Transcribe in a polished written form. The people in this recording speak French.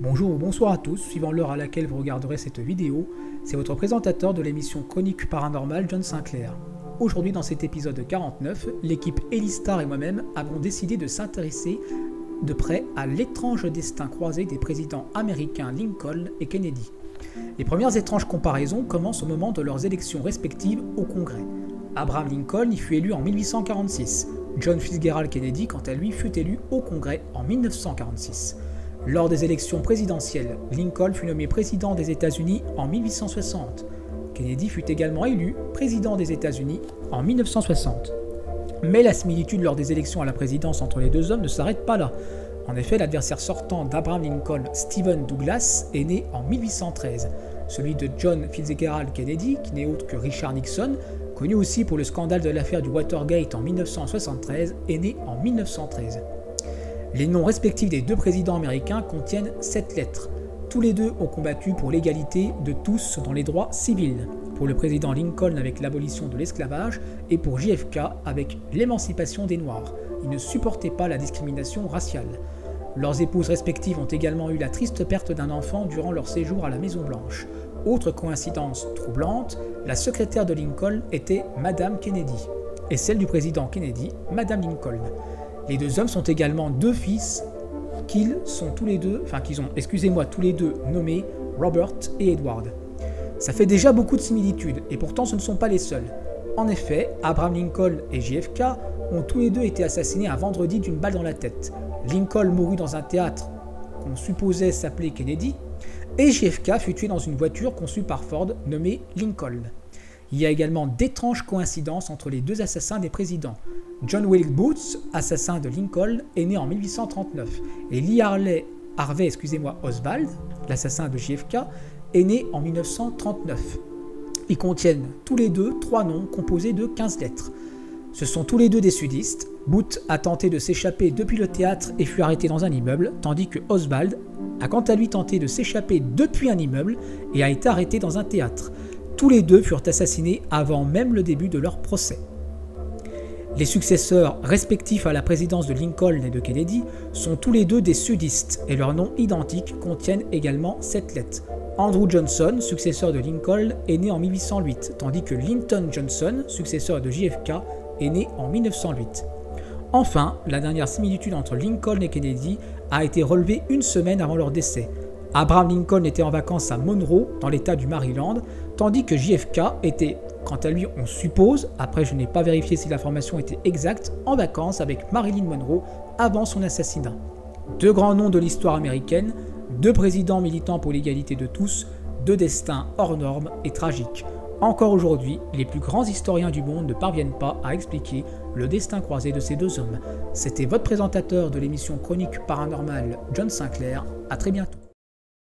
Bonjour ou bonsoir à tous, suivant l'heure à laquelle vous regarderez cette vidéo, c'est votre présentateur de l'émission Chronique Paranormale, John Sinclair. Aujourd'hui dans cet épisode 49, l'équipe Elistar et moi-même avons décidé de s'intéresser de près à l'étrange destin croisé des présidents américains Lincoln et Kennedy. Les premières étranges comparaisons commencent au moment de leurs élections respectives au Congrès. Abraham Lincoln y fut élu en 1846, John Fitzgerald Kennedy quant à lui fut élu au Congrès en 1946. Lors des élections présidentielles, Lincoln fut nommé président des États-Unis en 1860. Kennedy fut également élu président des États-Unis en 1960. Mais la similitude lors des élections à la présidence entre les deux hommes ne s'arrête pas là. En effet, l'adversaire sortant d'Abraham Lincoln, Stephen Douglas, est né en 1813. Celui de John Fitzgerald Kennedy, qui n'est autre que Richard Nixon, connu aussi pour le scandale de l'affaire du Watergate en 1973, est né en 1913. Les noms respectifs des deux présidents américains contiennent 7 lettres. Tous les deux ont combattu pour l'égalité de tous dans les droits civils. Pour le président Lincoln avec l'abolition de l'esclavage et pour JFK avec l'émancipation des Noirs. Ils ne supportaient pas la discrimination raciale. Leurs épouses respectives ont également eu la triste perte d'un enfant durant leur séjour à la Maison-Blanche. Autre coïncidence troublante, la secrétaire de Lincoln était Madame Kennedy et celle du président Kennedy, Madame Lincoln. Les deux hommes sont également deux fils qu'ils ont tous les deux nommés Robert et Edward. Ça fait déjà beaucoup de similitudes et pourtant ce ne sont pas les seuls. En effet, Abraham Lincoln et JFK ont tous les deux été assassinés un vendredi d'une balle dans la tête. Lincoln mourut dans un théâtre qu'on supposait s'appeler Kennedy et JFK fut tué dans une voiture conçue par Ford nommée Lincoln. Il y a également d'étranges coïncidences entre les deux assassins des présidents. John Wilkes Booth, assassin de Lincoln, est né en 1839 et Lee Harvey Oswald, l'assassin de JFK, est né en 1939. Ils contiennent tous les deux 3 noms composés de 15 lettres. Ce sont tous les deux des sudistes. Booth a tenté de s'échapper depuis le théâtre et fut arrêté dans un immeuble, tandis que Oswald a quant à lui tenté de s'échapper depuis un immeuble et a été arrêté dans un théâtre. Tous les deux furent assassinés avant même le début de leur procès. Les successeurs respectifs à la présidence de Lincoln et de Kennedy sont tous les deux des sudistes et leurs noms identiques contiennent également 7 lettres. Andrew Johnson, successeur de Lincoln, est né en 1808, tandis que Lyndon Johnson, successeur de JFK, est né en 1908. Enfin, la dernière similitude entre Lincoln et Kennedy a été relevée une semaine avant leur décès. Abraham Lincoln était en vacances à Monroe, dans l'état du Maryland, tandis que JFK était, quant à lui on suppose, après je n'ai pas vérifié si l'information était exacte, en vacances avec Marilyn Monroe avant son assassinat. Deux grands noms de l'histoire américaine, deux présidents militants pour l'égalité de tous, deux destins hors normes et tragiques. Encore aujourd'hui, les plus grands historiens du monde ne parviennent pas à expliquer le destin croisé de ces deux hommes. C'était votre présentateur de l'émission Chronique Paranormale, John Sinclair. À très bientôt.